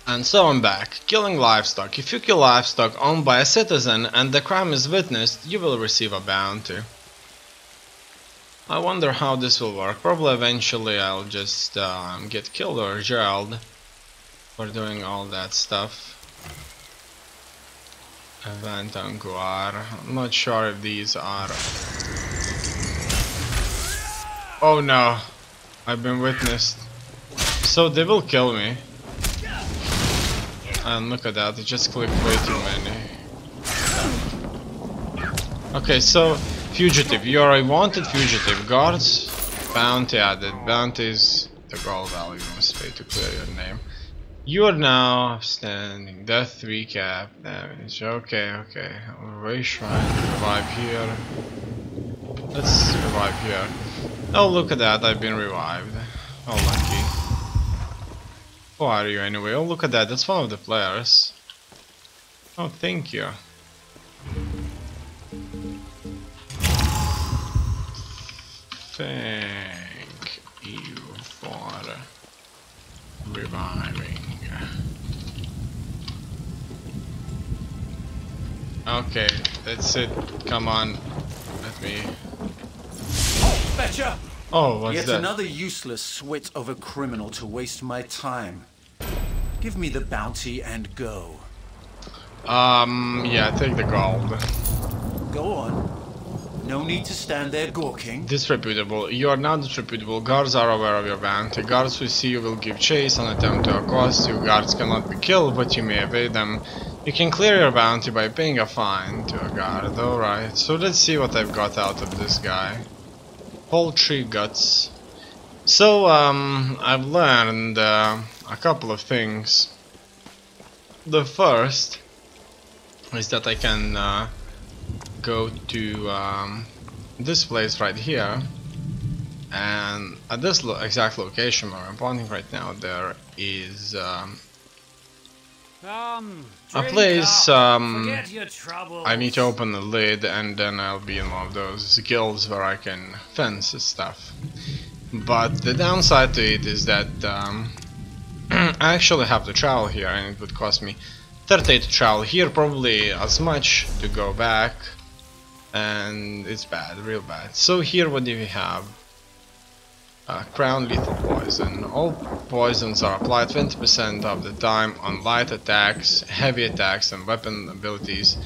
And so I'm back. Killing livestock. If you kill livestock owned by a citizen and the crime is witnessed, you will receive a bounty. I wonder how this will work. Probably eventually I'll just get killed or jailed for doing all that stuff. Event Anguar. I'm not sure if these are... Oh no, I've been witnessed. So they will kill me. And look at that, I just clicked way too many. Okay, so fugitive, you're a wanted fugitive. Guards, bounty added. Bounty is the gold value you must pay to clear your name. You are now standing. Death recap damage. Okay, okay. Raise shrine. Revive here. Let's revive here. Oh, look at that, I've been revived. Oh, lucky. Who are you anyway? Oh, look at that, that's one of the players. Oh, thank you. Thank you for reviving. Okay, that's it. Come on. Let me... Betcha! Oh, what's Yet that? another useless swit of a criminal to waste my time. Give me the bounty and go. Yeah, take the gold. Go on. No need to stand there gawking. Disreputable. You are now disreputable. Guards are aware of your bounty. Guards who see you will give chase and attempt to accost you. Guards cannot be killed, but you may evade them. You can clear your bounty by paying a fine to a guard. Alright, so let's see what I've got out of this guy. Poultry guts. So, I've learned a couple of things. The first is that I can go to this place right here, and at this exact location where I'm pointing right now, there is a place. I need to open the lid, and then I'll be in one of those guilds where I can fence stuff. But the downside to it is that I actually have to travel here, and it would cost me 30 to travel here, probably as much to go back, and it's bad, real bad. So here what do we have? Crown lethal poison. All poisons are applied 20% of the time on light attacks, heavy attacks and weapon abilities.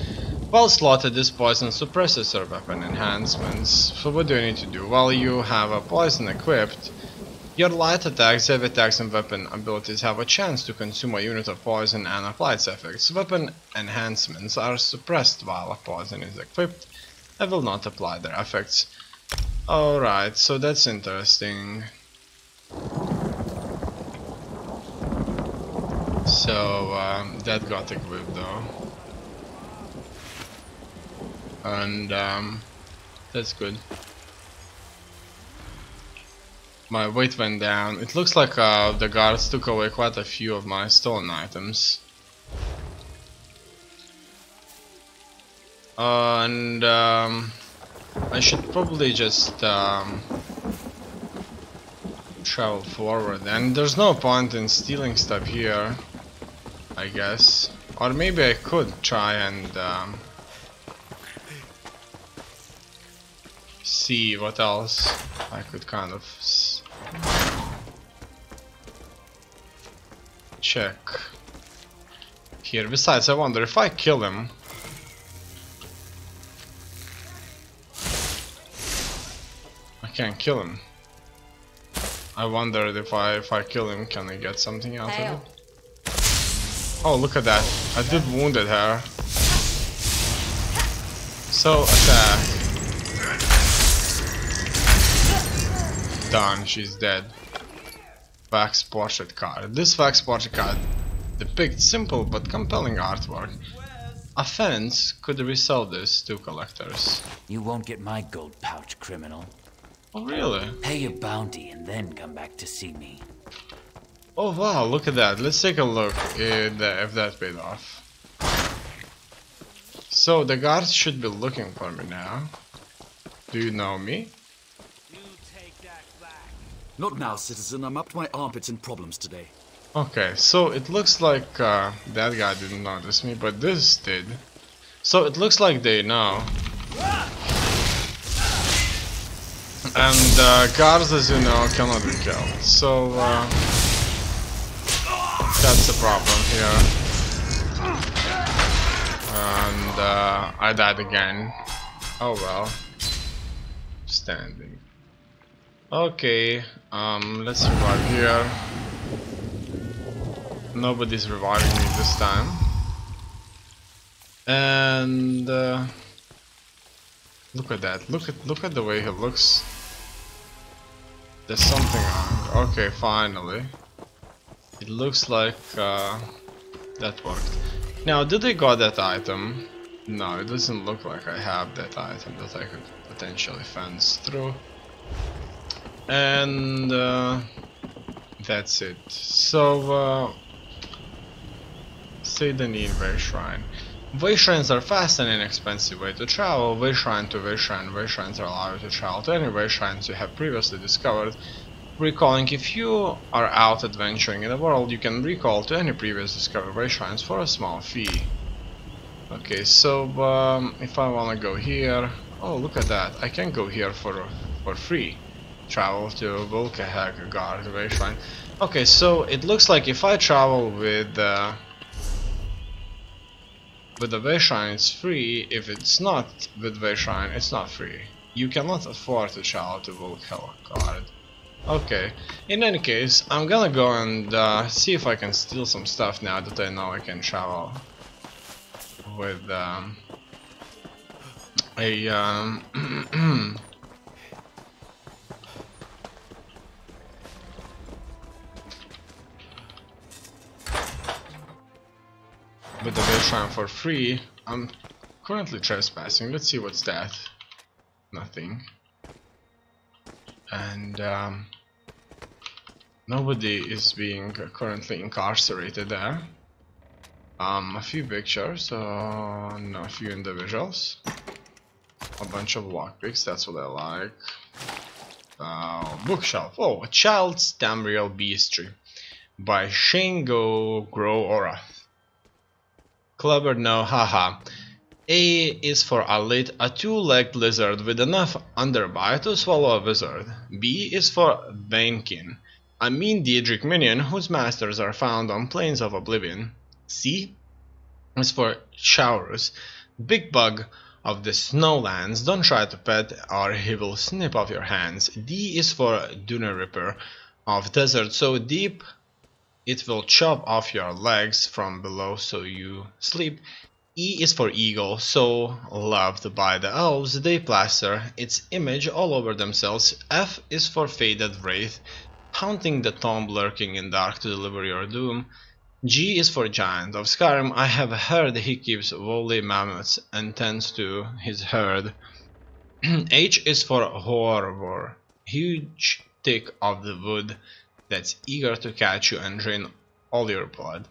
While slotted, this poison suppresses your weapon enhancements. So what do you need to do? While you have a poison equipped, your light attacks, heavy attacks and weapon abilities have a chance to consume a unit of poison and apply its effects. Weapon enhancements are suppressed while a poison is equipped and will not apply their effects. Alright, so that's interesting. So, that got equipped though. And, that's good. My weight went down. It looks like the guards took away quite a few of my stolen items. And, I should probably just travel forward, and there's no point in stealing stuff here, I guess. Or maybe I could try and see what else I could kind of check here. Besides, I wonder if I kill him. Can't kill him. I wondered if I kill him, can I get something out of it? Oh, look at that! I did wounded her. So attack. Done. She's dead. Wax portrait card. This wax portrait card depicts simple but compelling artwork. A fence could resell this to collectors. You won't get my gold pouch, criminal. Oh really? Pay your bounty and then come back to see me. Oh wow, look at that. Let's take a look if that paid off. So the guards should be looking for me now. Do you know me? Not now, citizen. I'm up to my armpits in problems today. Okay, so it looks like that guy didn't notice me, but this did. So it looks like they know. And guards, as you know, cannot be killed. So that's the problem here. And I died again. Oh well. Standing. Okay, let's revive here. Nobody's reviving me this time. And look at that. Look at the way he looks. There's something wrong. Okay, finally. It looks like that worked. Now, did I got that item? No, it doesn't look like I have that item that I could potentially fence through. And that's it. So, say the need Way Shrine. Way Shrines are fast and inexpensive way to travel. Way Shrine to Way Shrine. Way Shrines allow you to travel to any Way Shrines you have previously discovered. Recalling, if you are out adventuring in the world, you can recall to any previous discovered Way Shrines for a small fee. Okay, so if I wanna go here, oh look at that, I can go here for free. Travel to Volkahag Guard Way Shrine. Okay, so it looks like if I travel with the Way Shrine, it's free. If it's not with Way Shrine, it's not free. You cannot afford to travel to Volkahag Guard. Okay, in any case, I'm gonna go and see if I can steal some stuff now that I know I can travel with with the Way Shrine for free. I'm currently trespassing. Let's see what's that. Nothing. And nobody is being currently incarcerated there. A few pictures, no, a few individuals. A bunch of lockpicks, that's what I like. Bookshelf. Oh, A Child's Tamriel Beastry by Shane Grow Aura. Clever, no, haha. A is for Alit, a two-legged lizard with enough underbite to swallow a wizard. B is for Bainkin, a mean Daedric minion whose masters are found on plains of oblivion. C is for Chaurus, big bug of the snowlands. Don't try to pet or he will snip off your hands. D is for Dunaripper of desert so deep it will chop off your legs from below so you sleep. E is for eagle, so loved by the elves, they plaster its image all over themselves. F is for faded wraith, haunting the tomb lurking in dark to deliver your doom. G is for giant of Skyrim, I have heard he keeps woolly mammoths and tends to his herd. H is for horror, huge tick of the wood that's eager to catch you and drain all your blood.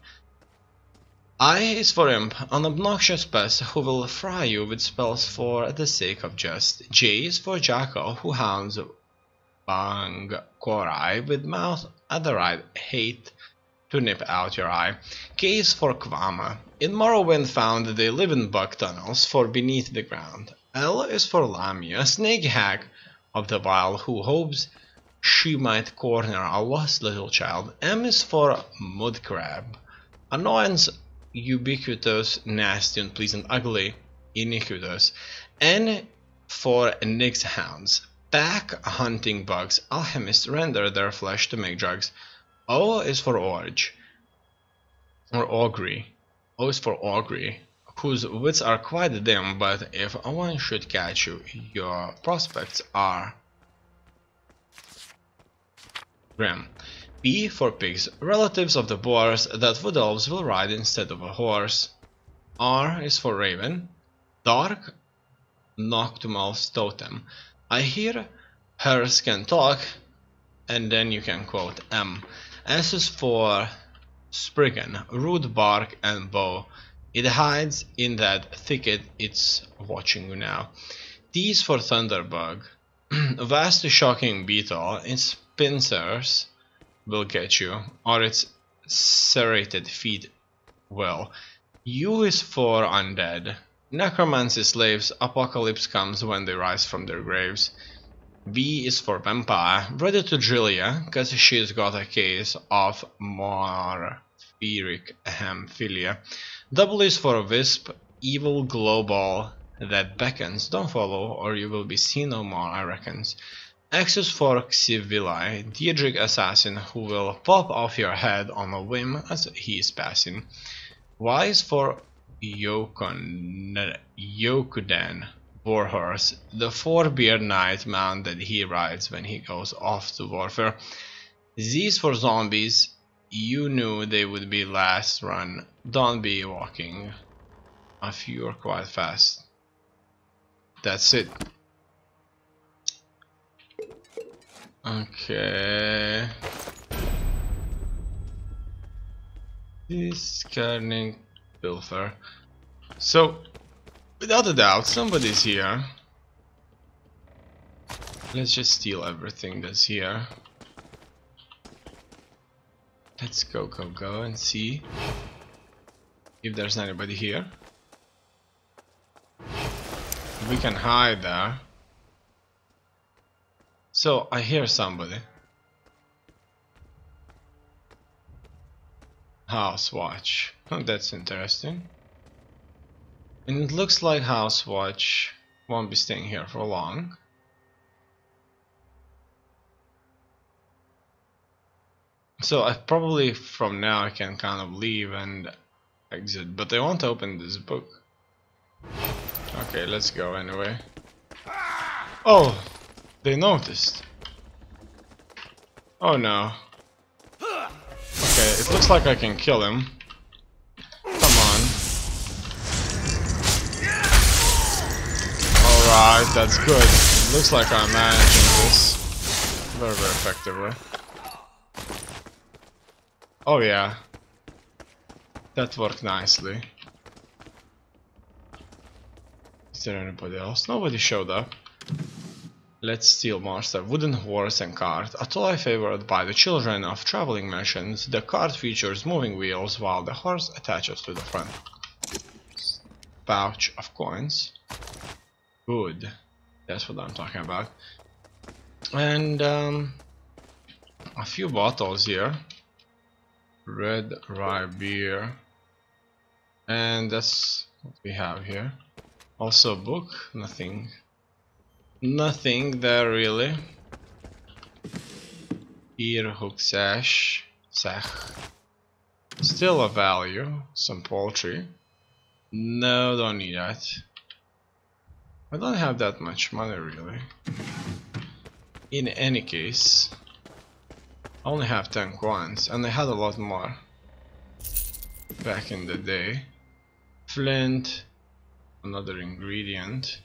I is for imp, an obnoxious pest who will fry you with spells for the sake of jest. J is for jackal who hounds Bang Korai with mouth at the right hate to nip out your eye. K is for Kwama. In Morrowind found they live in bug tunnels for beneath the ground. L is for Lamia, a snake hag of the wild who hopes she might corner a lost little child. M is for Mud Crab, annoyance ubiquitous, nasty, unpleasant, ugly, iniquitous. N for Nyx hounds, pack hunting bugs, alchemists render their flesh to make drugs. O is for Orge, or Augury. O is for Augury, whose wits are quite dim, but if one should catch you, your prospects are grim. P for pigs, relatives of the boars that wood elves will ride instead of a horse. R is for raven, dark nocturnal's totem. I hear hers can talk, and then you can quote M. S is for spriggan, rude bark and bow. It hides in that thicket, it's watching you now. T is for thunderbug, a vast shocking beetle, its pincers will get you, or its serrated feet well. U is for undead. Necromancy slaves, apocalypse comes when they rise from their graves. V is for vampire, ready to drill ya, cause she's got a case of morpheric hemophilia. W is for wisp, evil global that beckons, don't follow or you will be seen no more, I reckons. X is for Xivili, Diedrich assassin who will pop off your head on a whim as he is passing. Y is for Yokudan, warhorse, the four-beard knight mount that he rides when he goes off to warfare. Z is for zombies, you knew they would be last run, don't be walking, if you're quite fast. That's it. Okay. Discarding pilfer. So, without a doubt, somebody's here. Let's just steal everything that's here. Let's go and see if there's anybody here. We can hide there. So, I hear somebody. House watch. Oh, that's interesting. And it looks like House watch won't be staying here for long. So I probably from now I can kind of leave and exit, but I want to open this book. Okay, let's go anyway. Oh, they noticed. Oh no. Okay, it looks like I can kill him. Come on. Alright, that's good. It looks like I'm managing this very, very effectively. Oh yeah. That worked nicely. Is there anybody else? Nobody showed up. Let's steal more stuff. Wooden horse and cart. A toy favored by the children of traveling mansions, the cart features moving wheels while the horse attaches to the front. Pouch of coins. Good. That's what I'm talking about. And a few bottles here. Red rye beer. And that's what we have here. Also a book. Nothing there really. Ear hook sash. Still a value. Some poultry. No, don't need that. I don't have that much money really. In any case, I only have 10 coins and I had a lot more back in the day. Flint, another ingredient.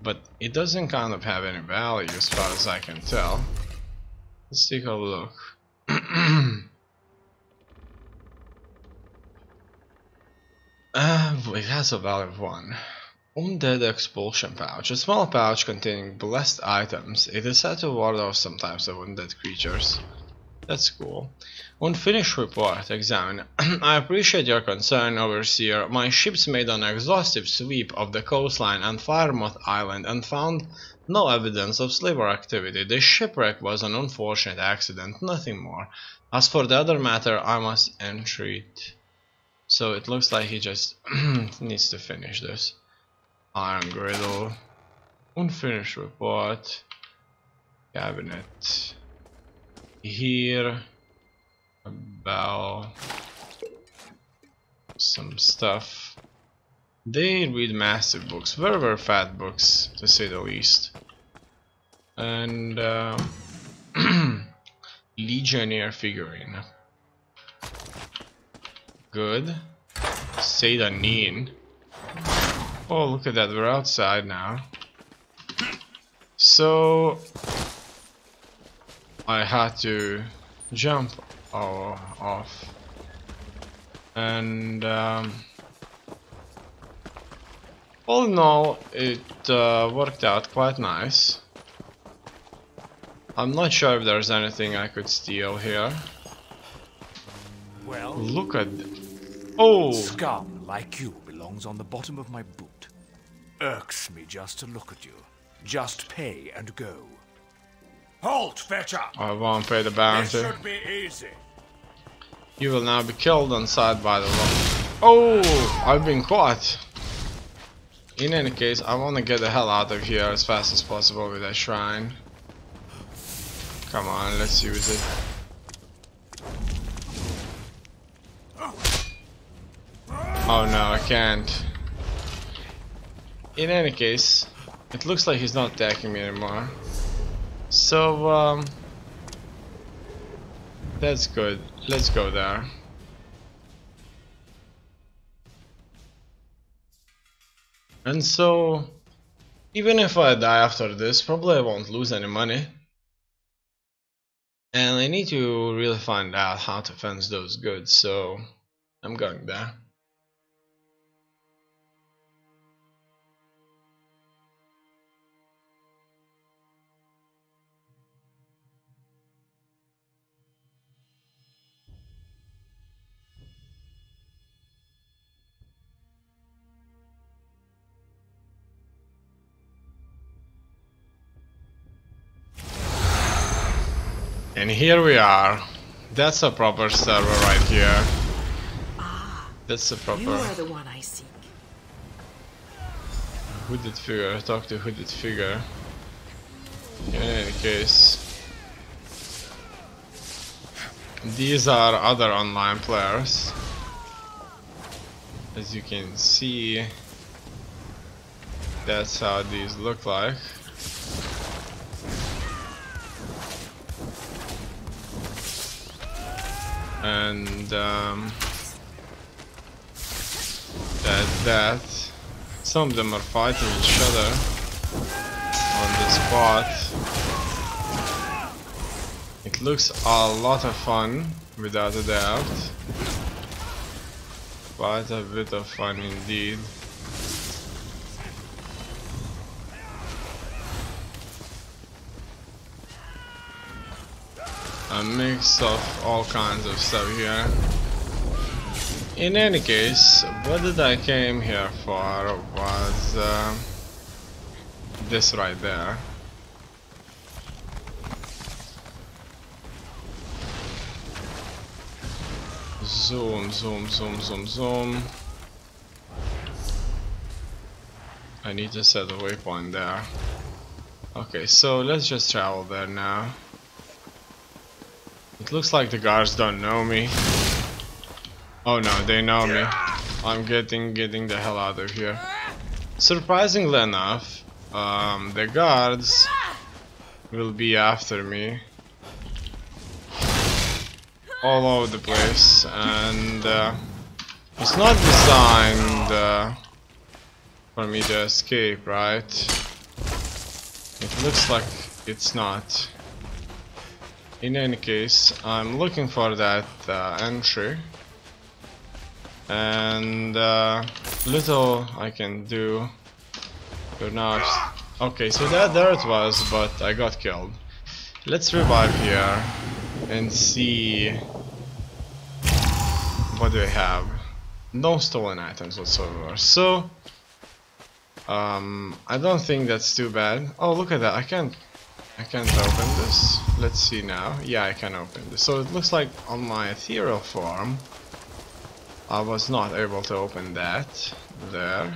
But it doesn't kind of have any value as far as I can tell. Let's take a look. It has a value of 1. Undead expulsion pouch. A small pouch containing blessed items. It is said to ward off some types of undead creatures. That's cool. Unfinished report. Examine. I appreciate your concern, Overseer. My ships made an exhaustive sweep of the coastline and Firemoth Island and found no evidence of slaver activity. The shipwreck was an unfortunate accident, nothing more. As for the other matter, I must entreat. So it looks like he just needs to finish this. Iron griddle. Unfinished report. Cabinet. Here, a bell, some stuff. They read massive books, very, very fat books, to say the least. And Legionnaire figurine. Good. Sadanin. Oh, look at that, we're outside now. So I had to jump off, and all in all, it worked out quite nice. I'm not sure if there's anything I could steal here. Look at... Oh! Scum like you belongs on the bottom of my boot. Irks me just to look at you. Just pay and go. Halt, fetcher! I won't pay the bounty. This should be easy. You will now be killed on sight by the law. Oh! I've been caught! In any case, I want to get the hell out of here as fast as possible with that shrine. Come on, let's use it. Oh no, I can't. In any case, it looks like he's not attacking me anymore. So, that's good. Let's go there. And so, even if I die after this, probably I won't lose any money. And I need to really find out how to fence those goods, so I'm going there. And here we are. That's a proper server right here. That's a proper... You are the one I seek. Hooded figure. Talk to hooded figure. In any case, these are other online players. As you can see, that's how these look like. And that some of them are fighting each other on the spot. It looks a lot of fun, without a doubt. Quite a bit of fun indeed. A mix of all kinds of stuff here. In any case, what did I came here for was this right there. Zoom, zoom, zoom, zoom, zoom. I need to set a waypoint there. Okay, so let's just travel there now. It looks like the guards don't know me. Oh no, they know me. I'm getting the hell out of here. Surprisingly enough, the guards will be after me all over the place, and it's not designed for me to escape, right? It looks like it's not. In any case, I'm looking for that entry, and little I can do. You're not. Okay, so there it was, but I got killed. Let's revive here and see what do I have. No stolen items whatsoever. So I don't think that's too bad. Oh, look at that! I can't open this. Let's see now. Yeah, I can open this. So it looks like on my ethereal form I was not able to open that there.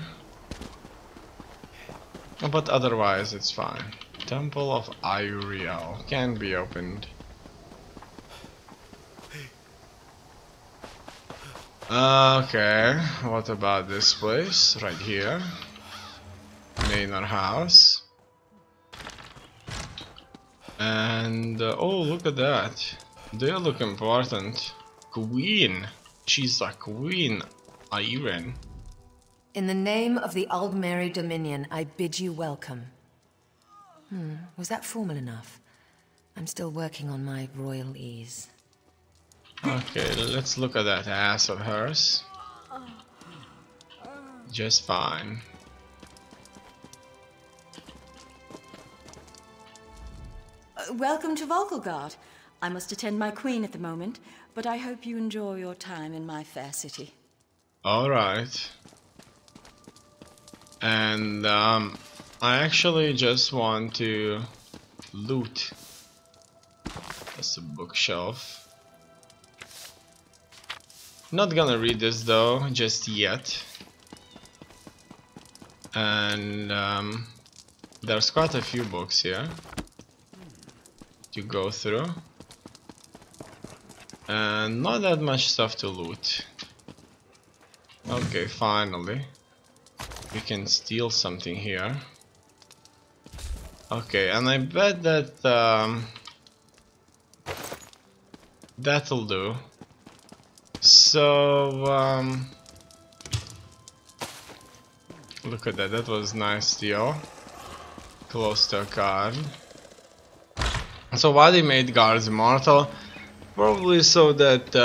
But otherwise it's fine. Temple of Uriel can be opened. Okay, what about this place right here? Manor House. And oh, look at that. They look important. Queen. She's a queen. Iron. In the name of the Aldmeri Dominion, I bid you welcome. Was that formal enough? I'm still working on my royal ease. Okay, let's look at that ass of hers. Just fine. Welcome to Volkelgard. I must attend my queen at the moment. but I hope you enjoy your time in my fair city. Alright. And I actually just want to loot. That's a bookshelf. Not gonna read this though, just yet. And there's quite a few books here to go through. And not that much stuff to loot. Okay, finally. We can steal something here. Okay, and I bet that that'll do. So look at that, that was nice steal. Close to a guard. So why they made guards immortal? Probably so that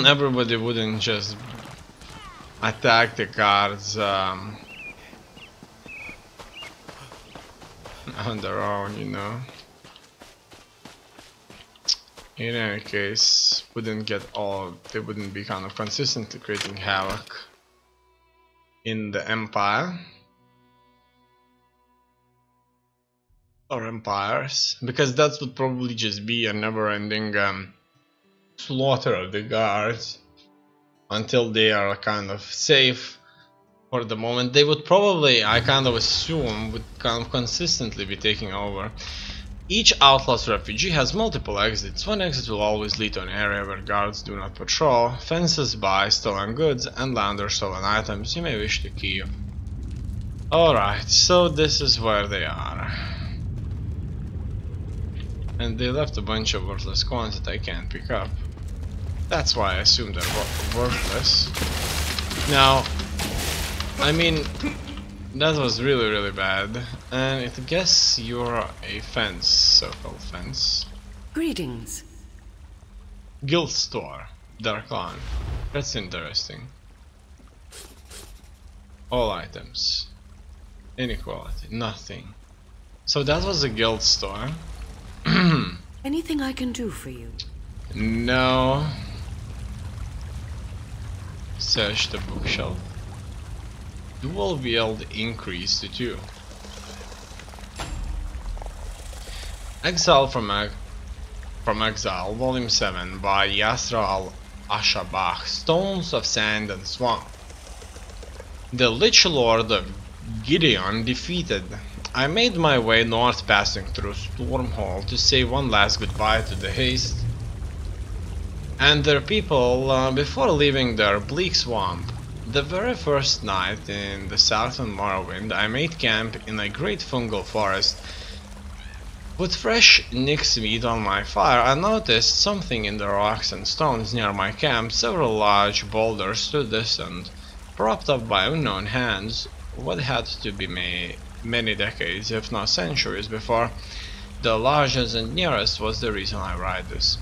everybody wouldn't just attack the guards on their own, you know. In any case, they wouldn't be kind of consistently creating havoc in the empire or empires, because that would probably just be a never-ending slaughter of the guards until they are kind of safe for the moment. They would probably, I kind of assume, would kind of consistently be taking over. Each outlaw's refugee has multiple exits. One exit will always lead to an area where guards do not patrol. Fences buy stolen goods and launder stolen items you may wish to keep. Alright, so this is where they are. And they left a bunch of worthless coins that I can't pick up. That's why I assume they're worthless. Now, I mean, that was really bad. And I guess you're a fence, so-called fence. Greetings. Guild store, Dark Lawn. That's interesting. All items. Inequality, nothing. So that was a guild store. Anything I can do for you? No. Search the bookshelf. Dual wield increase to 2. Exile from Exile, Volume 7 by Yasra al-Ashabach. Stones of Sand and Swamp. The Lich Lord of Gideon defeated. I made my way north, passing through Stormhall to say one last goodbye to the Haste and their people before leaving their bleak swamp. The very first night in the southern Morrowind, I made camp in a great fungal forest. With fresh Nyx meat on my fire, I noticed something in the rocks and stones near my camp. Several large boulders stood distant, propped up by unknown hands. What had to be many decades, if not centuries, before the largest and nearest was the reason I write this.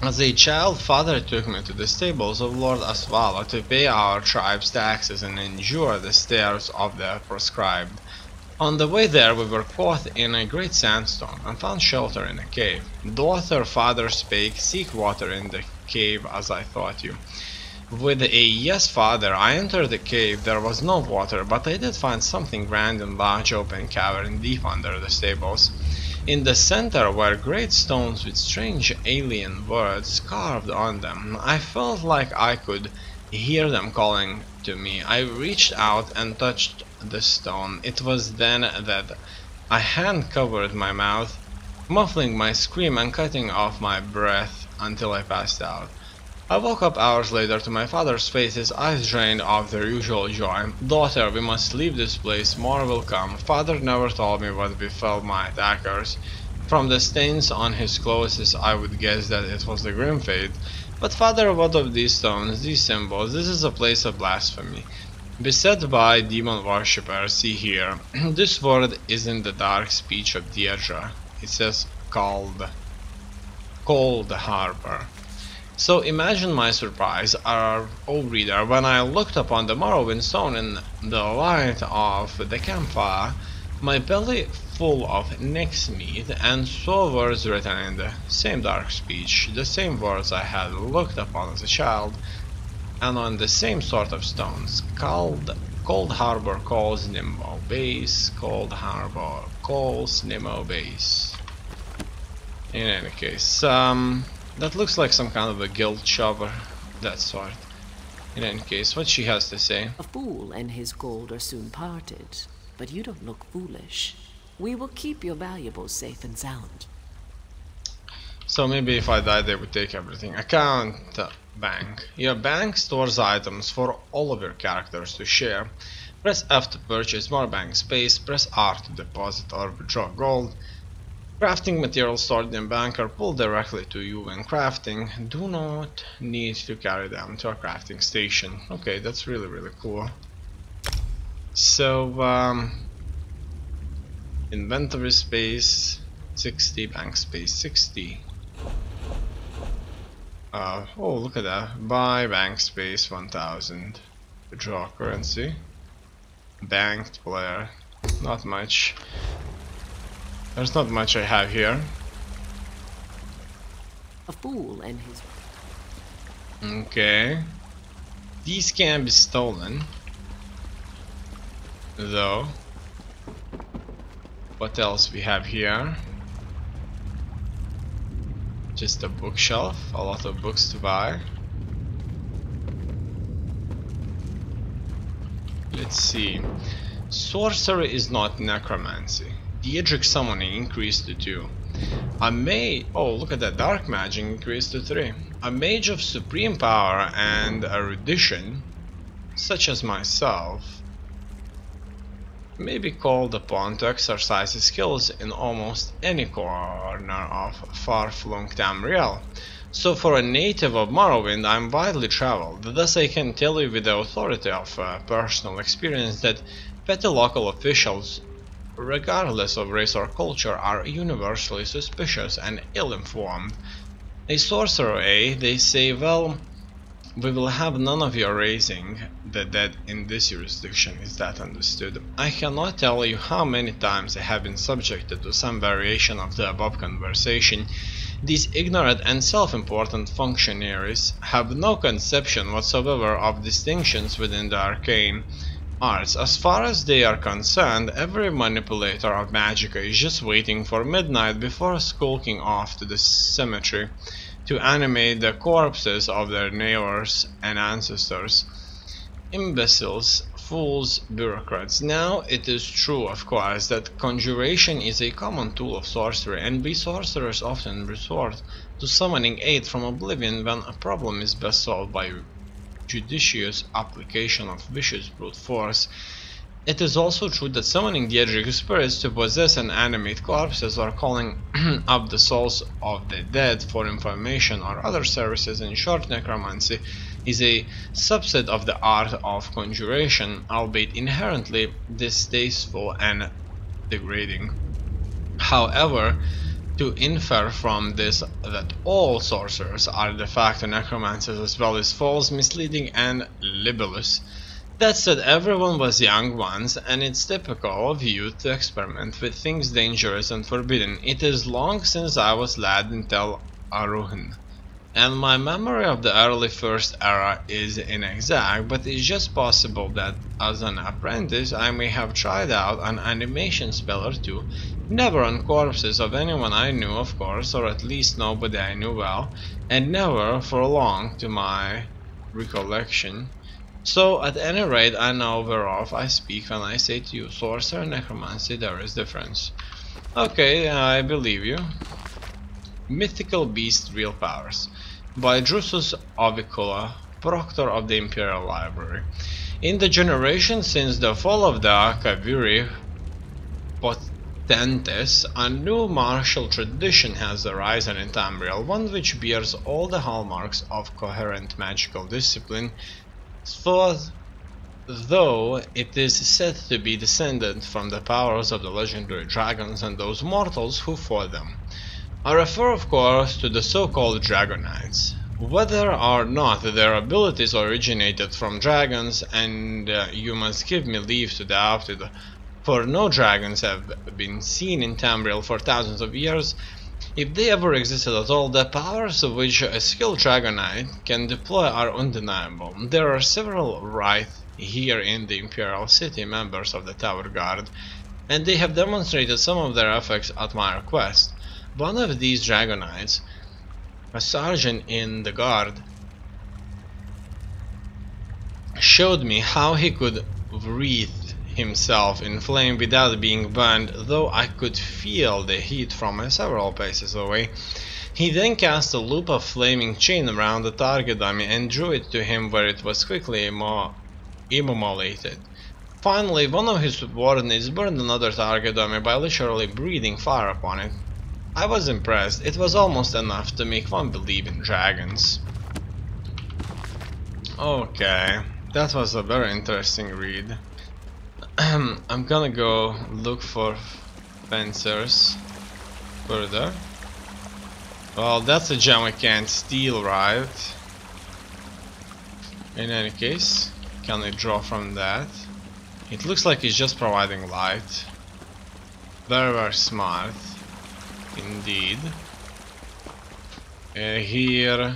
As a child, father took me to the stables of Lord Asvala to pay our tribe's taxes and endure the stares of the proscribed. On the way there, we were caught in a great sandstorm and found shelter in a cave. Daughter, father spake, seek water in the cave as I taught you. With a yes, father, I entered the cave. There was no water, but I did find something grand and large, open cavern deep under the stables. In the center were great stones with strange alien words carved on them. I felt like I could hear them calling to me. I reached out and touched the stone. It was then that a hand covered my mouth, muffling my scream and cutting off my breath until I passed out. I woke up hours later to my father's face, his eyes drained of their usual joy. Daughter, we must leave this place, more will come. Father never told me what befell my attackers. From the stains on his clothes, I would guess that it was the grim fate. But father, what of these stones, these symbols? This is a place of blasphemy. Beset by demon worshippers, see here. This word is in the dark speech of Deirdre. It says cold harbor. So imagine my surprise, oh reader, when I looked upon the Morrowind stone in the light of the campfire. My belly full of neck's meat, and saw words written in the same dark speech, the same words I had looked upon as a child, and on the same sort of stones. Cold Harbor calls Nimbo Base, Cold Harbor calls Nimbo Base. In any case, that looks like some kind of a guild shover, that sort. In any case, what she has to say. A fool and his gold are soon parted, but you don't look foolish. We will keep your valuables safe and sound. So maybe if I die they would take everything. Account bank. Your bank stores items for all of your characters to share. Press F to purchase more bank space, press R to deposit or withdraw gold. Crafting materials stored in bank are pulled directly to you when crafting. Do not need to carry them to a crafting station. Okay, that's really cool. So, inventory space 60, bank space 60. Oh, look at that. Buy bank space 1000. Withdraw currency. Banked player. Not much. There's not much I have here. A fool and his... Okay. These can be stolen. Though. What else we have here? Just a bookshelf. A lot of books to buy. Let's see. Sorcery is not necromancy. Daedric summoning increased to 2. Oh, look at that, dark magic increased to 3. A mage of supreme power and erudition, such as myself, may be called upon to exercise his skills in almost any corner of far-flung Tamriel. So for a native of Morrowind, I'm widely traveled, thus I can tell you with the authority of personal experience that petty local officials, regardless of race or culture, are universally suspicious and ill-informed. A sorcerer, they say, well, we will have none of your raising the dead in this jurisdiction, is that understood? I cannot tell you how many times I have been subjected to some variation of the above conversation. These ignorant and self-important functionaries have no conception whatsoever of distinctions within the arcane arts. As far as they are concerned, every manipulator of magicka is just waiting for midnight before skulking off to the cemetery to animate the corpses of their neighbors and ancestors. Imbeciles, fools, bureaucrats. Now, it is true, of course, that conjuration is a common tool of sorcery, and we sorcerers often resort to summoning aid from oblivion when a problem is best solved by judicious application of vicious brute force. It is also true that summoning Daedric spirits to possess and animate corpses or calling up the souls of the dead for information or other services, in short, necromancy, is a subset of the art of conjuration, albeit inherently distasteful and degrading. However, to infer from this that all sorcerers are de facto necromancers as well is false, misleading, and libelous. That said, everyone was young once, and it's typical of youth to experiment with things dangerous and forbidden. It is long since I was lad in Tel Aruhn, and my memory of the early First Era is inexact, but it's just possible that as an apprentice I may have tried out an animation spell or two, never on corpses of anyone I knew, of course, or at least nobody I knew well, and never for long to my recollection. So, at any rate, I know whereof I speak when I say to you, sorcerer and necromancy, there is difference. Okay, I believe you. Mythical Beast Real Powers by Drusus Avicula, Proctor of the Imperial Library. In the generation since the fall of the Kaviri Potentes, a new martial tradition has arisen in Tamriel, one which bears all the hallmarks of coherent magical discipline, though it is said to be descended from the powers of the legendary dragons and those mortals who fought them. I refer, of course, to the so-called Dragonites. Whether or not their abilities originated from dragons, and you must give me leave to doubt it, for no dragons have been seen in Tamriel for thousands of years. If they ever existed at all, the powers of which a skilled Dragonite can deploy are undeniable. There are several right here in the Imperial City, members of the Tower Guard, and they have demonstrated some of their effects at my request. One of these Dragonites, a sergeant in the guard, showed me how he could wreathe himself in flame without being burned, though I could feel the heat from several paces away. He then cast a loop of flaming chain around the target dummy and drew it to him, where it was quickly immolated. Finally, one of his subordinates burned another target dummy by literally breathing fire upon it. I was impressed. It was almost enough to make one believe in dragons. Okay, that was a very interesting read. I'm gonna go look for fencers further. Well, that's a gem I can't steal, right? In any case, can I draw from that? It looks like it's just providing light. Very, very smart indeed. Here,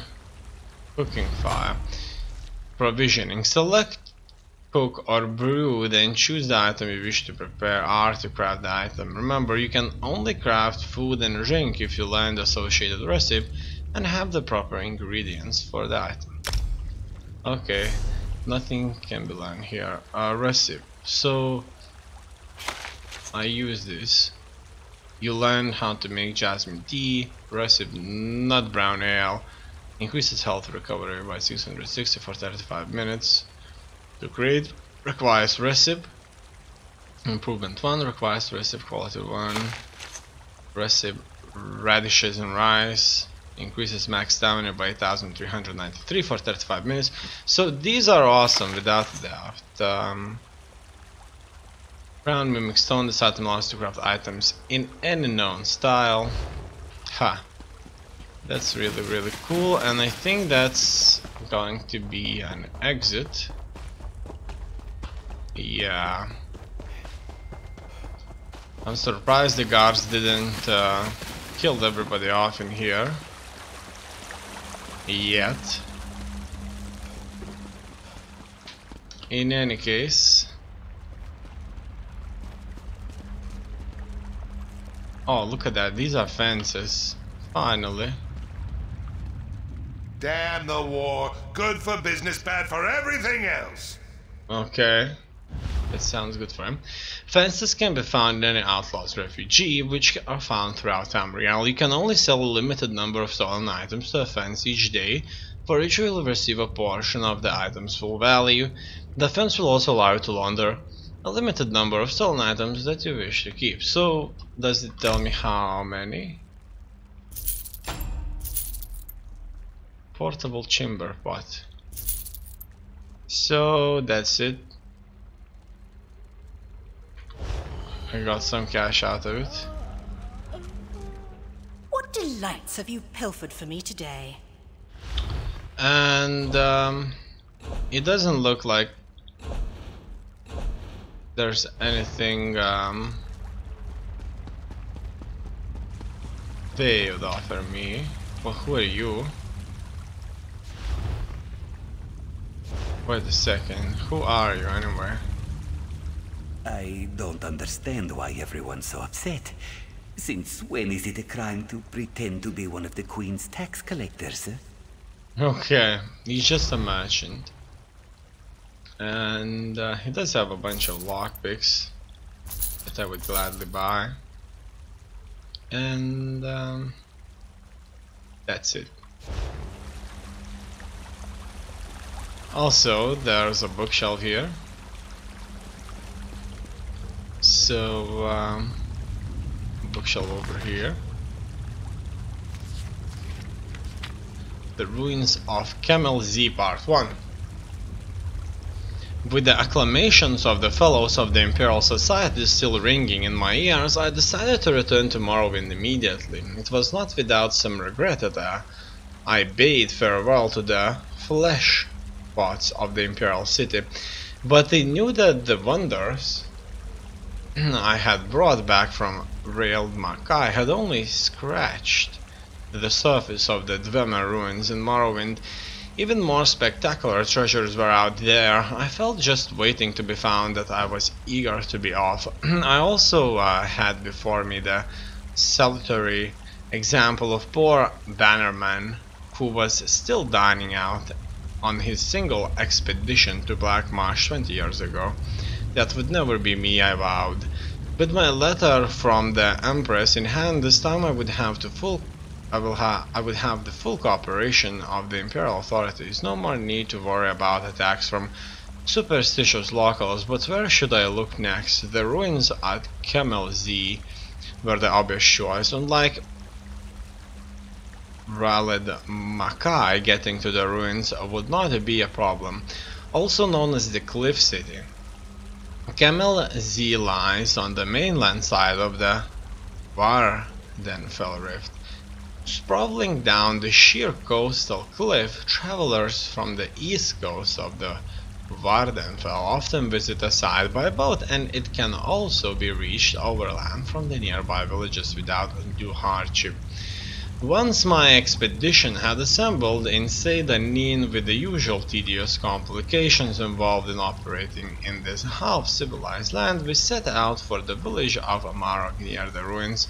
cooking fire. Provisioning. Select cook or brew, then choose the item you wish to prepare, R to craft the item. Remember, you can only craft food and drink if you learn the associated recipe and have the proper ingredients for the item. Okay, nothing can be learned here. Recipe. So I use this. You learn how to make jasmine tea. Recipe: nut brown ale. Increases health recovery by 660 for 35 minutes. To create requires recipe. Improvement 1 requires recipe quality 1. Recipe: radishes and rice. Increases max stamina by 1393 for 35 minutes. So these are awesome without a doubt. Brown mimic stone. This item allows to craft items in any known style. Ha! That's really, really cool, and I think that's going to be an exit. Yeah. I'm surprised the guards didn't kill everybody off in here yet. In any case. Oh, look at that. These are fences. Finally. Damn the war. Good for business, bad for everything else. Okay. That sounds good for him. Fences can be found in any outlaw's refugee, which are found throughout Tamriel. You can only sell a limited number of stolen items to a fence each day, for which you will receive a portion of the item's full value. The fence will also allow you to launder a limited number of stolen items that you wish to keep. So, does it tell me how many? Portable chamber pot. So, that's it. I got some cash out of it. What delights have you pilfered for me today? And it doesn't look like there's anything they would offer me. Well, who are you? Wait a second, who are you anyway? I don't understand why everyone's so upset. Since when is it a crime to pretend to be one of the Queen's tax collectors? Okay, he's just a merchant. And he does have a bunch of lockpicks that I would gladly buy. And that's it. Also, there's a bookshelf here. So, bookshelf over here. The Ruins of Camel Z Part 1. With the acclamations of the Fellows of the Imperial Society still ringing in my ears, I decided to return to Morrowind immediately. It was not without some regret that I bade farewell to the flesh pots of the Imperial City, but I knew that the wonders I had brought back from Railed Makai had only scratched the surface of the Dwemer ruins in Morrowind. Even more spectacular treasures were out there. I felt just waiting to be found that I was eager to be off. I also had before me the salutary example of poor Bannerman, who was still dining out on his single expedition to Black Marsh 20 years ago. That would never be me, I vowed. With my letter from the Empress in hand, this time I would have the full cooperation of the Imperial authorities. No more need to worry about attacks from superstitious locals. But where should I look next? The ruins at Camel Z were the obvious choice. Unlike Raled Makai, getting to the ruins would not be a problem. Also known as the Cliff City, Camel Z lies on the mainland side of the Vardenfell Rift. Sprawling down the sheer coastal cliff, travelers from the east coast of the Vardenfell often visit the site by boat, and it can also be reached overland from the nearby villages without undue hardship. Once my expedition had assembled in Seyda-Nin with the usual tedious complications involved in operating in this half-civilized land, we set out for the village of Amarok near the ruins,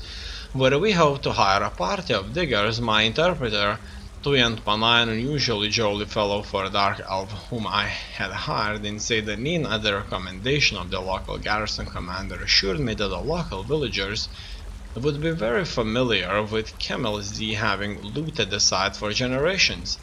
where we hoped to hire a party of diggers. My interpreter, Tuyent Panay, an unusually jolly fellow for a dark elf whom I had hired in Seyda-Nin at the recommendation of the local garrison commander, assured me that the local villagers would be very familiar with Camel Z, having looted the site for generations.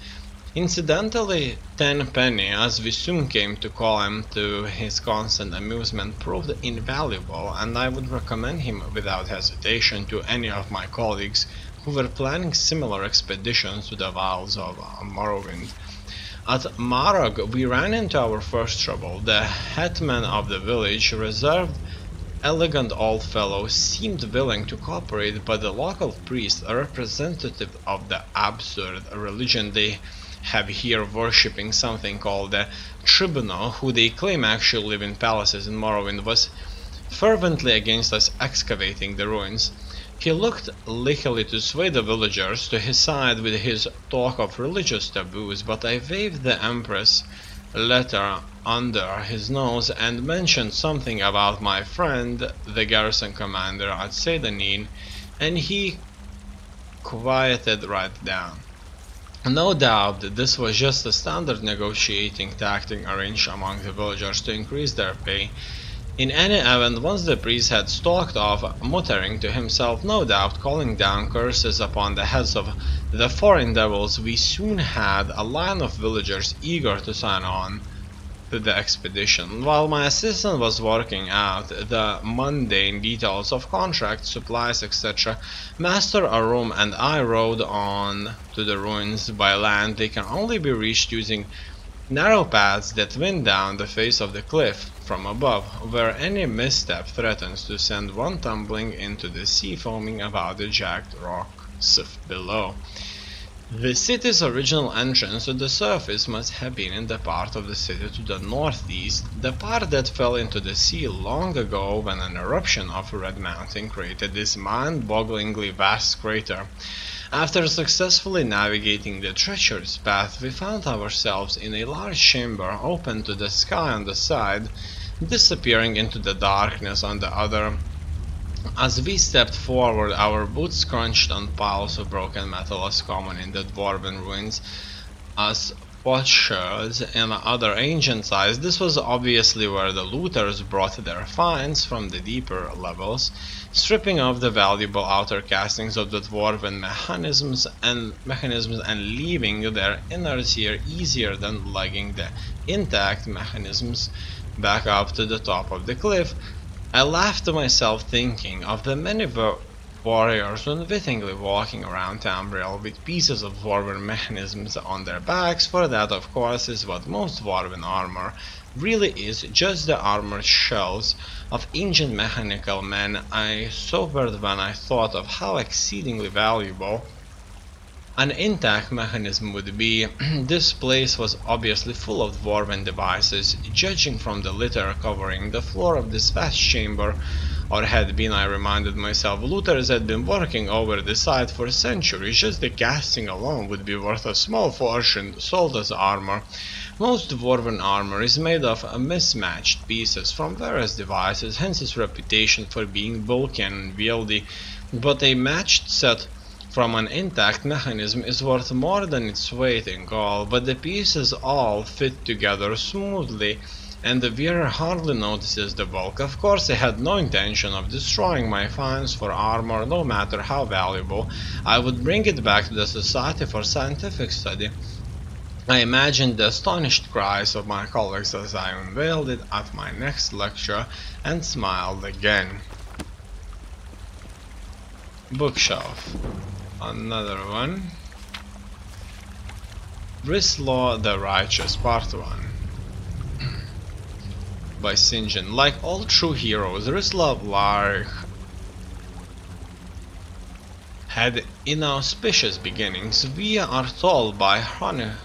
Incidentally, Tenpenny, as we soon came to call him to his constant amusement, proved invaluable, and I would recommend him without hesitation to any of my colleagues who were planning similar expeditions to the wilds of Morrowind. At Marog we ran into our first trouble. The hetman of the village, reserved, elegant old fellow, seemed willing to cooperate, but the local priest, a representative of the absurd religion they have here, worshipping something called the Tribunal, who they claim actually live in palaces in Morrowind, was fervently against us excavating the ruins. He looked likely to sway the villagers to his side with his talk of religious taboos, but I waved the Empress letter under his nose and mentioned something about my friend, the garrison commander at Seyda-Nin, and he quieted right down. No doubt this was just a standard negotiating tactic arranged among the villagers to increase their pay. In any event, once the priest had stalked off, muttering to himself, no doubt calling down curses upon the heads of the foreign devils, we soon had a line of villagers eager to sign on to the expedition. While my assistant was working out the mundane details of contracts, supplies, etc., Master Arum and I rode on to the ruins by land. They can only be reached using narrow paths that wind down the face of the cliff from above, where any misstep threatens to send one tumbling into the sea, foaming about the jagged rocks below. The city's original entrance to the surface must have been in the part of the city to the northeast, the part that fell into the sea long ago when an eruption of Red Mountain created this mind-bogglingly vast crater. After successfully navigating the treacherous path, we found ourselves in a large chamber open to the sky on the side, disappearing into the darkness on the other. As we stepped forward, our boots crunched on piles of broken metal as common in the dwarven ruins as potsherds and other ancient sites. This was obviously where the looters brought their finds from the deeper levels, stripping off the valuable outer castings of the dwarven mechanisms and leaving their innards here easier than lugging the intact mechanisms back up to the top of the cliff. I laughed to myself, thinking of the many warriors unwittingly walking around Tamriel with pieces of dwarven mechanisms on their backs, for that of course is what most dwarven armor really is, just the armored shells of ancient mechanical men. I sobered when I thought of how exceedingly valuable an intact mechanism would be. This place was obviously full of dwarven devices, judging from the litter covering the floor of this vast chamber. Or had been, I reminded myself. Looters had been working over the site for centuries. Just the casting alone would be worth a small fortune sold as armor. Most dwarven armor is made of mismatched pieces from various devices, hence its reputation for being bulky and unwieldy. But a matched set from an intact mechanism is worth more than its weight in gold. But the pieces all fit together smoothly, and the wearer hardly notices the bulk. Of course, I had no intention of destroying my finds for armor, no matter how valuable. I would bring it back to the Society for Scientific Study. I imagined the astonished cries of my colleagues as I unveiled it at my next lecture, and smiled again. Bookshelf. Another one. Rislaw the Righteous, Part 1. By St. John. Like all true heroes, Rislaw Larch had inauspicious beginnings. We are told by chroniclers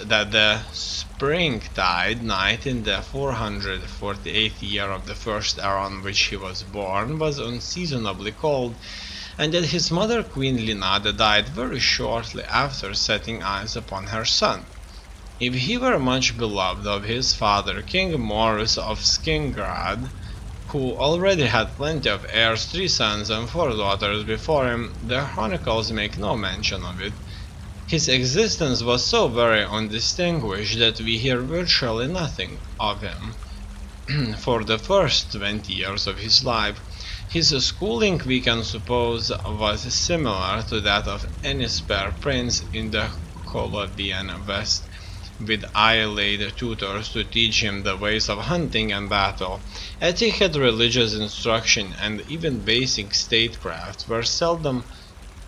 that the springtide night in the 448th year of the first era on which he was born was unseasonably cold, and that his mother Queen Linada died very shortly after setting eyes upon her son. If he were much beloved of his father, King Maurice of Skingrad, who already had plenty of heirs, 3 sons and 4 daughters before him, the chronicles make no mention of it. His existence was so very undistinguished that we hear virtually nothing of him for the first 20 years of his life. His schooling, we can suppose, was similar to that of any spare prince in the Colobian West, with eye-laid tutors to teach him the ways of hunting and battle. Etiquette, religious instruction, and even basic statecraft were seldom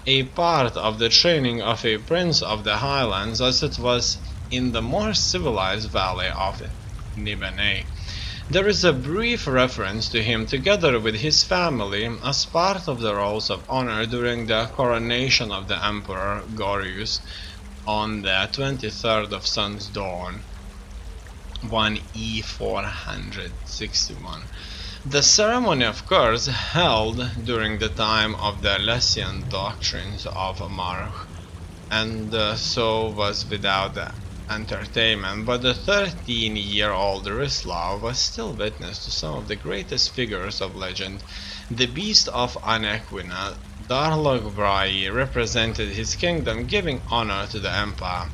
a part of the training of a prince of the highlands, as it was in the more civilized valley of Nibene. There is a brief reference to him together with his family as part of the rolls of honor during the coronation of the Emperor Gorius on the 23rd of Sun's Dawn, 1E 461. The ceremony, of course, held during the time of the Lessian doctrines of March, and so was without entertainment, but the 13-year-old Rislaw was still witness to some of the greatest figures of legend. The beast of Anequina, Darlog Brai, represented his kingdom, giving honor to the empire.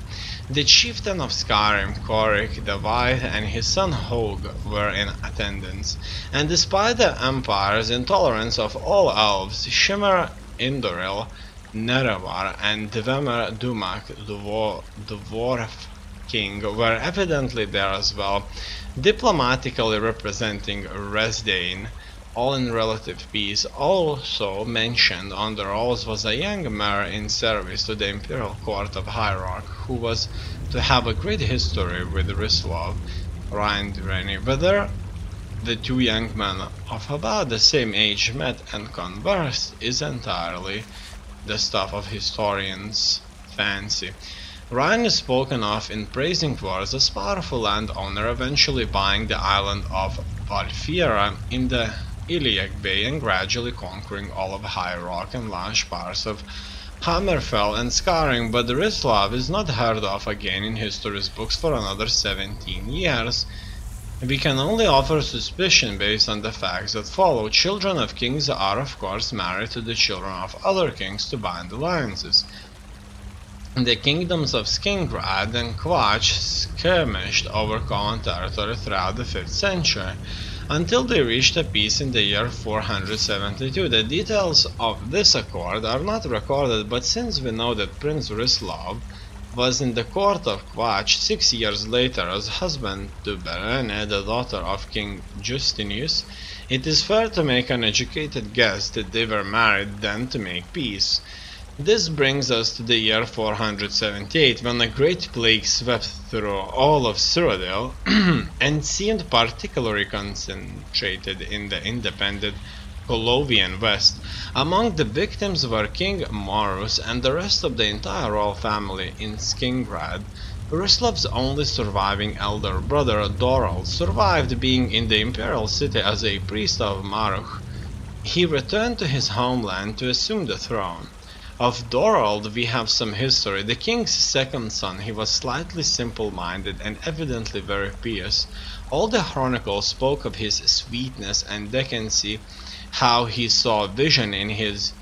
The chieftain of Skyrim, Korik the White, and his son Hog were in attendance, and despite the empire's intolerance of all elves, Shimmer, Indoril, Nerevar, and Dwemer Dumak, the dwarf king, were evidently there as well, diplomatically representing Resdain, all in relative peace. Also mentioned on the rolls was a young mare in service to the imperial court of Hierarch, who was to have a great history with Rislaw, Ryan Durrani. Whether the 2 young men of about the same age met and conversed is entirely the stuff of historians' fancy. Ryan is spoken of in praising words as powerful landowner, eventually buying the island of Valfira in the Iliac Bay and gradually conquering all of High Rock and large parts of Hammerfell and Scarring, but Rislav is not heard of again in history's books for another 17 years. We can only offer suspicion based on the facts that follow. Children of kings are of course married to the children of other kings to bind alliances. The kingdoms of Skingrad and Quach skirmished over common territory throughout the 5th century, until they reached a peace in the year 472. The details of this accord are not recorded, but since we know that Prince Rislav was in the court of Quach 6 years later as husband to Berene, the daughter of King Justinius, it is fair to make an educated guess that they were married then to make peace. This brings us to the year 478, when a great plague swept through all of Cyrodiil and seemed particularly concentrated in the independent Colovian West. Among the victims were King Marus and the rest of the entire royal family in Skingrad. Rislav's only surviving elder brother, Dorald, survived being in the imperial city as a priest of Maruch. He returned to his homeland to assume the throne. Of Dorald we have some history. The king's second son, he was slightly simple-minded and evidently very pious. All the chronicles spoke of his sweetness and decency, how he saw vision in his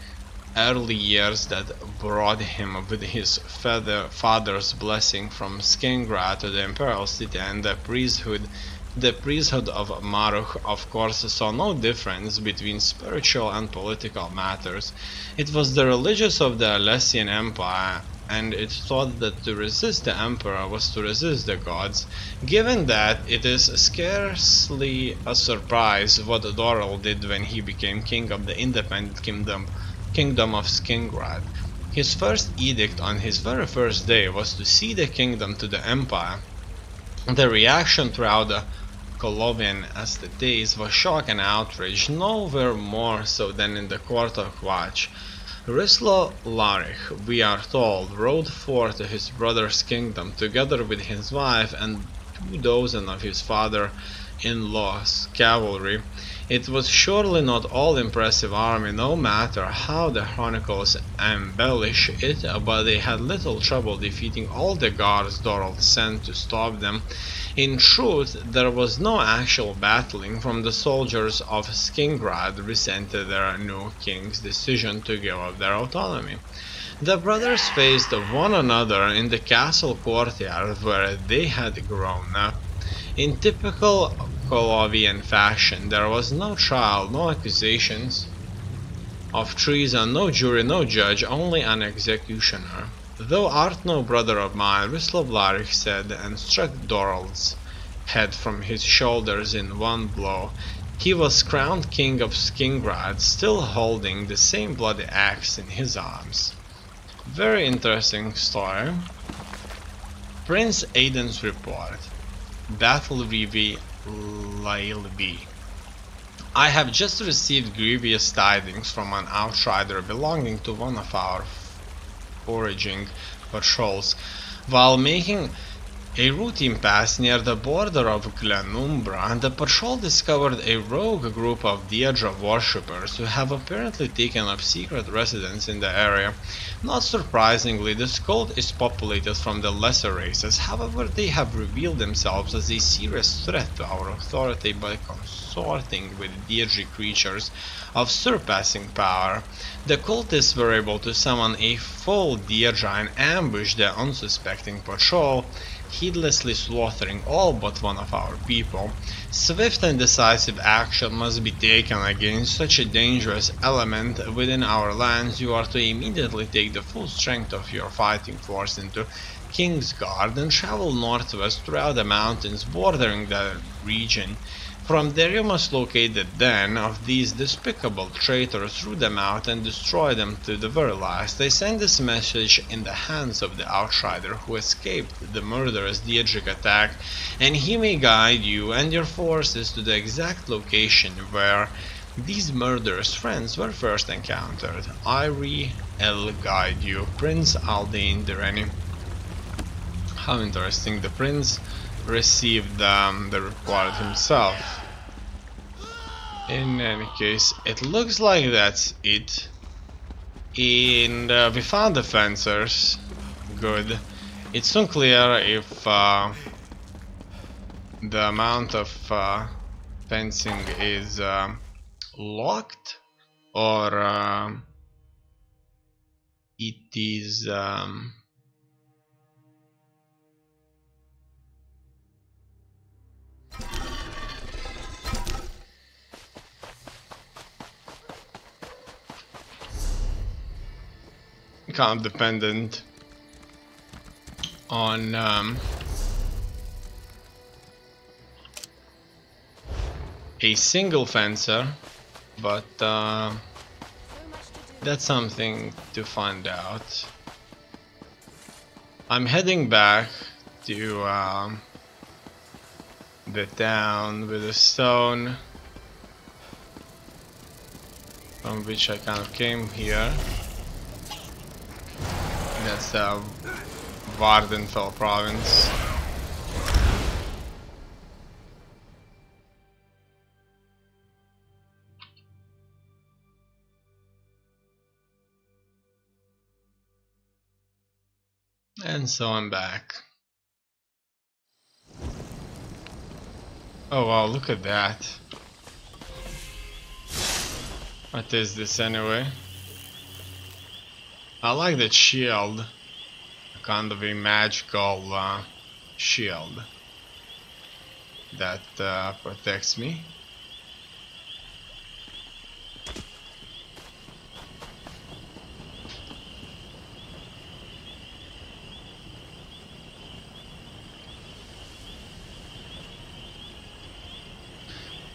early years that brought him with his father's blessing from Skingrad to the imperial city, and the priesthood of Maruch, of course, saw no difference between spiritual and political matters. It was the religious of the Alessian Empire, and it thought that to resist the emperor was to resist the gods. Given that, it is scarcely a surprise what Dorald did when he became king of the independent kingdom of Skingrad. His first edict on his very first day was to cede the kingdom to the empire. The reaction throughout the Colovian estates was shock and outrage, nowhere more so than in the court of Quach. Rislav Larich, we are told, rode forth to his brother's kingdom together with his wife and 2,000 of his father-in-law's cavalry. It was surely not all impressive army, no matter how the chronicles embellish it, but they had little trouble defeating all the guards Dorald sent to stop them. In truth, there was no actual battling, from the soldiers of Skingrad resented their new king's decision to give up their autonomy. The brothers faced one another in the castle courtyard where they had grown up. In typical Colovian fashion, there was no trial, no accusations of treason, no jury, no judge, only an executioner. "Thou art no brother of mine," Rislav Larich said, and struck Dorald's head from his shoulders in one blow. He was crowned king of Skingrad, still holding the same bloody axe in his arms. Very interesting story. Prince Aiden's report. Battle Rivi Lailvi. I have just received grievous tidings from an outsider belonging to one of our foraging patrols. While making a routine pass near the border of Glanumbra, the patrol discovered a rogue group of Deirdre worshippers who have apparently taken up secret residence in the area. Not surprisingly, this cult is populated from the lesser races. However, they have revealed themselves as a serious threat to our authority by consorting with Deirdre creatures of surpassing power. The cultists were able to summon a full Deirdre and ambush the unsuspecting patrol, heedlessly slaughtering all but one of our people. Swift and decisive action must be taken against such a dangerous element within our lands. You are to immediately take the full strength of your fighting force into Kingsguard and travel northwest throughout the mountains bordering the region. From there you must locate the den of these despicable traitors, root them out and destroy them to the very last. I send this message in the hands of the outsider who escaped the murderous Deirdre attack, and he may guide you and your forces to the exact location where these murderous friends were first encountered. I'll guide you. Prince Aldain Direni. How interesting. The prince received the report himself. In any case, it looks like that's it. And we found the fencers. Good. It's unclear if the amount of fencing is locked or it is kind of dependent on a single fencer, but that's something to find out. I'm heading back to the town with the stone from which I kind of came here. That's the Vardenfell province. And so I'm back. Oh wow, look at that. What is this anyway? I like that shield. Kind of a magical shield that protects me.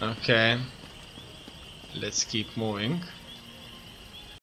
Okay, let's keep moving.